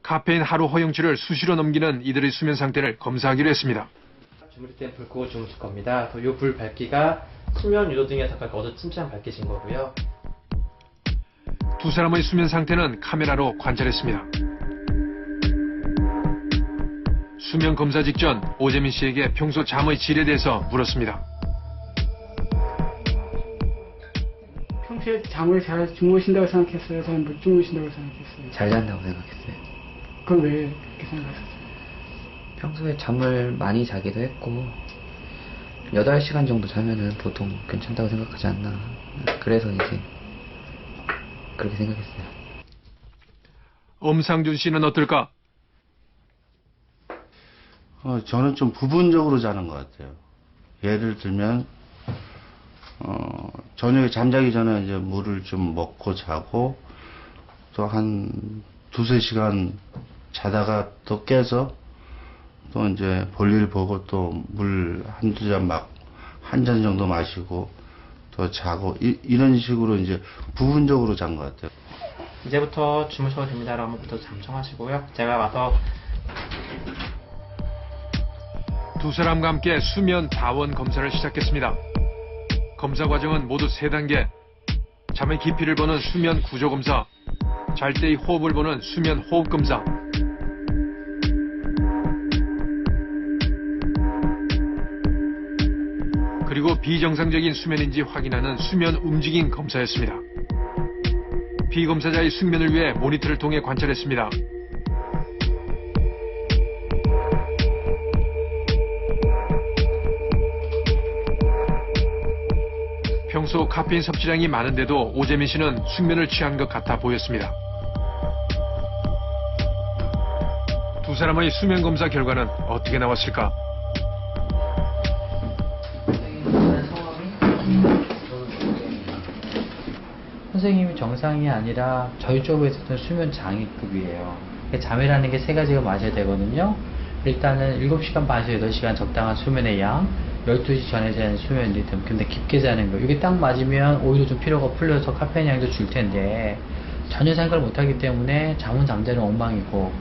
카페인 하루 허용치를 수시로 넘기는 이들의 수면 상태를 검사하기로 했습니다. 주무실 땐 불 끄고 주무실 겁니다. 이 불 밝기가 수면 유도등에 잠깐 어두 침침한 밝기신 거고요. 두 사람의 수면 상태는 카메라로 관찰했습니다. 수면 검사 직전 오재민 씨에게 평소 잠의 질에 대해서 물었습니다. 평소에 잠을 잘 주무신다고 생각했어요? 잘 못 주무신다고 생각했어요? 잘 잔다고 생각했어요. 그건 왜 그렇게 생각하셨어요? 평소에 잠을 많이 자기도 했고 8시간 정도 자면은 보통 괜찮다고 생각하지 않나. 그래서 이제 그렇게 생각했어요. 엄상준 씨는 어떨까? 저는 좀 부분적으로 자는 것 같아요. 예를 들면 저녁에 잠자기 전에 이제 물을 좀 먹고 자고 또 한 2-3시간 자다가 또 깨서 또 이제 볼일 보고 또 물 한두 잔 한 잔 정도 마시고 또 자고 이런 식으로 이제 부분적으로 잔 것 같아요. 이제부터 주무셔도 됩니다. 라면부터 잠청하시고요. 제가 와서 두 사람과 함께 수면 다원 검사를 시작했습니다. 검사 과정은 모두 3단계. 잠의 깊이를 보는 수면 구조 검사, 잘 때의 호흡을 보는 수면 호흡 검사, 그리고 비정상적인 수면인지 확인하는 수면 움직임 검사였습니다. 피검사자의 숙면을 위해 모니터를 통해 관찰했습니다. 평소 카페인 섭취량이 많은데도 오재민 씨는 숙면을 취한 것 같아 보였습니다. 두 사람의 수면 검사 결과는 어떻게 나왔을까? 선생님이 정상이 아니라 저희 쪽에서는 수면 장애급이에요. 잠이라는 게 3가지가 맞아야 되거든요. 일단은 7시간 반에서 8시간 적당한 수면의 양, 12시 전에 자는 수면 리듬, 근데 깊게 자는 거, 이게 딱 맞으면 오히려 좀 피로가 풀려서 카페인 양도 줄 텐데 전혀 생각을 못하기 때문에 잠은 잠자는 엉망이고,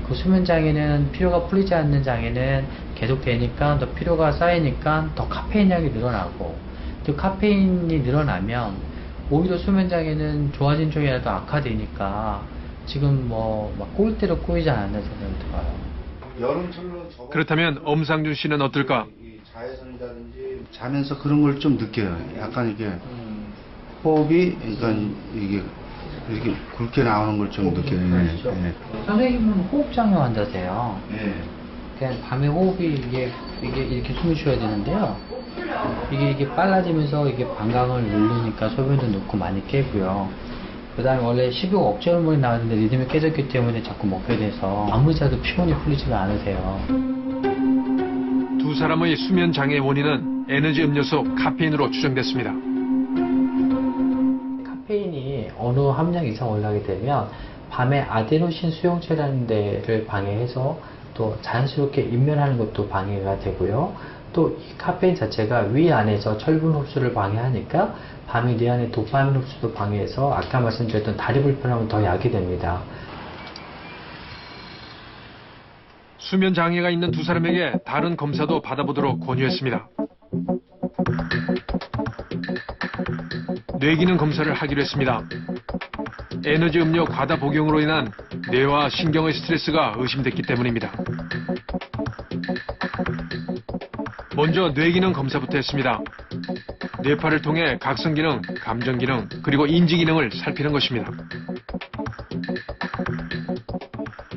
그 수면 장애는 피로가 풀리지 않는 장애는 계속 되니까 더 피로가 쌓이니까 더 카페인 양이 늘어나고, 또 카페인이 늘어나면 오히려 수면 장애는 좋아진 쪽이라도 악화되니까 지금 막 꼬일 대로 꼬이지 않았나 생각이 들어요. 그렇다면 엄상준 씨는 어떨까? 자외선이라든지 자면서 그런 걸 좀 느껴요. 약간 이게 호흡이 그러니까 이게 이렇게 굵게 나오는 걸 좀 느껴요. 네. 선생님은 호흡장애 환자세요. 네. 그냥 밤에 호흡이 이게 이렇게 숨을 쉬어야 되는데요. 이게 빨라지면서 이게 방광을 누르니까 소변도 넣고 많이 깨고요. 그 다음에 원래 식욕 억제 호르몬이 나왔는데 리듬이 깨졌기 때문에 자꾸 먹게 돼서 아무리 자도 피곤이 풀리지가 않으세요. 두 사람의 수면 장애의 원인은 에너지 음료수 카페인으로 추정됐습니다. 카페인이 어느 함량 이상 올라가게 되면 밤에 아데노신 수용체라는 데를 방해해서 또 자연스럽게 인면하는 것도 방해가 되고요. 또 이 카페인 자체가 위 안에서 철분 흡수를 방해하니까 밤에 뇌 안에 도파민 흡수도 방해해서 아까 말씀드렸던 다리 불편함은 더 야기됩니다. 수면 장애가 있는 두 사람에게 다른 검사도 받아보도록 권유했습니다. 뇌기능 검사를 하기로 했습니다. 에너지 음료 과다 복용으로 인한 뇌와 신경의 스트레스가 의심됐기 때문입니다. 먼저 뇌기능 검사부터 했습니다. 뇌파를 통해 각성기능, 감정기능, 그리고 인지기능을 살피는 것입니다.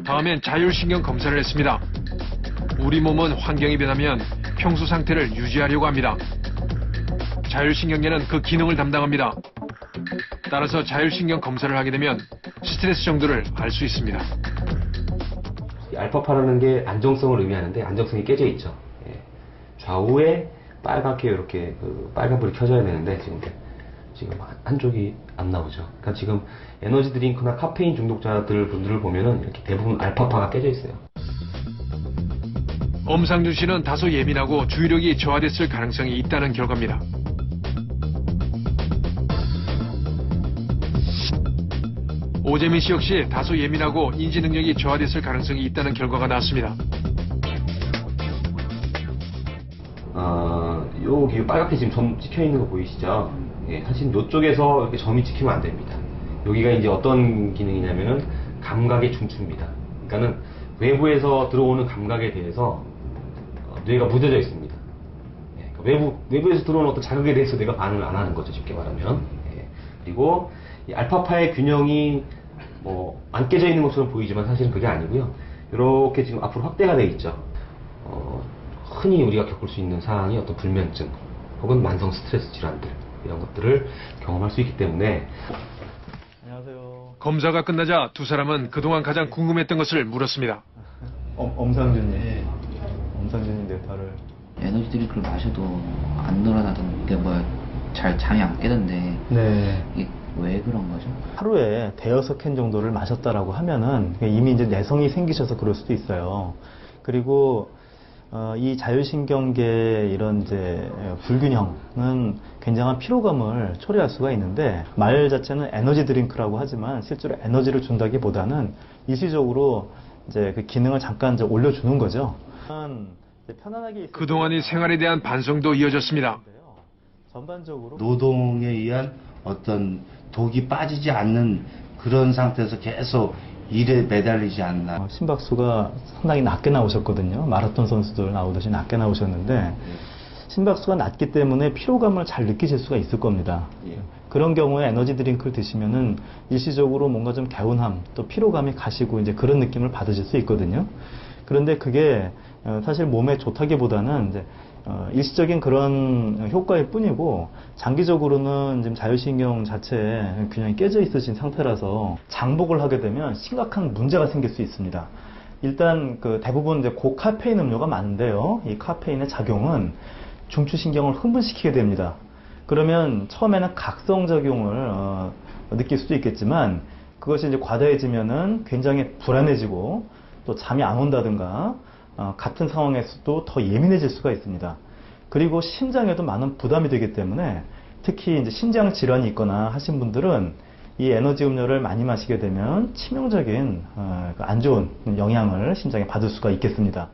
다음엔 자율신경 검사를 했습니다. 우리 몸은 환경이 변하면 평소 상태를 유지하려고 합니다. 자율신경계는 그 기능을 담당합니다. 따라서 자율신경 검사를 하게 되면 스트레스 정도를 알 수 있습니다. 알파파라는 게 안정성을 의미하는데 안정성이 깨져 있죠. 좌우에 빨갛게 이렇게 빨간불이 켜져야 되는데 지금 한쪽이 안 나오죠. 그러니까 지금 에너지 드링크나 카페인 중독자들 분들을 보면은 이렇게 대부분 알파파가 깨져 있어요. 엄상준 씨는 다소 예민하고 주의력이 저하됐을 가능성이 있다는 결과입니다. 오재민 씨 역시 다소 예민하고 인지 능력이 저하됐을 가능성이 있다는 결과가 나왔습니다. 여기 빨갛게 지금 점 찍혀 있는 거 보이시죠? 예, 사실 이쪽에서 이렇게 점이 찍히면 안 됩니다. 여기가 이제 어떤 기능이냐면은 감각의 중추입니다. 그러니까는 외부에서 들어오는 감각에 대해서 뇌가 무뎌져 있습니다. 예, 그러니까 외부에서 들어오는 어떤 자극에 대해서 뇌가 반응을 안 하는 거죠, 쉽게 말하면. 예, 그리고 이 알파파의 균형이 뭐 안 깨져 있는 것처럼 보이지만 사실은 그게 아니고요. 이렇게 지금 앞으로 확대가 돼 있죠. 흔히 우리가 겪을 수 있는 사항이 어떤 불면증 혹은 만성 스트레스 질환들 이런 것들을 경험할 수 있기 때문에. 안녕하세요. 검사가 끝나자 두 사람은 그동안 가장 궁금했던 것을 물었습니다. 엄상준님. 엄상준님 뇌파를. 에너지 드링크를 마셔도 안 늘어나던 게 뭐 잘 잠이 안 깨던데 네. 이게 왜 그런 거죠? 하루에 대여섯 캔 정도를 마셨다라고 하면은 이미 이제 내성이 생기셔서 그럴 수도 있어요. 그리고 이 자율신경계의 이런 이제 불균형은 굉장한 피로감을 초래할 수가 있는데, 말 자체는 에너지 드링크라고 하지만 실제로 에너지를 준다기보다는 일시적으로 이제 그 기능을 잠깐 이제 올려주는 거죠. 편안하게 그동안의 생활에 대한 반성도 이어졌습니다. 전반적으로 노동에 의한 어떤 독이 빠지지 않는 그런 상태에서 계속 일에 매달리지 않나. 심박수가 상당히 낮게 나오셨거든요. 마라톤 선수들 나오듯이 낮게 나오셨는데 심박수가 낮기 때문에 피로감을 잘 느끼실 수가 있을 겁니다. 그런 경우에 에너지 드링크를 드시면은 일시적으로 뭔가 좀 개운함, 또 피로감이 가시고 이제 그런 느낌을 받으실 수 있거든요. 그런데 그게 사실 몸에 좋다기보다는 이제 일시적인 그런 효과일 뿐이고, 장기적으로는 지금 자율신경 자체에 균형이 깨져 있으신 상태라서 장복을 하게 되면 심각한 문제가 생길 수 있습니다. 일단 그 대부분 이제 고카페인 음료가 많은데요. 이 카페인의 작용은 중추신경을 흥분시키게 됩니다. 그러면 처음에는 각성작용을 느낄 수도 있겠지만, 그것이 이제 과다해지면은 굉장히 불안해지고 또 잠이 안 온다든가 같은 상황에서도 더 예민해질 수가 있습니다. 그리고 심장에도 많은 부담이 되기 때문에 특히 이제 심장 질환이 있거나 하신 분들은 이 에너지 음료를 많이 마시게 되면 치명적인 안 좋은 영향을 심장에 받을 수가 있겠습니다.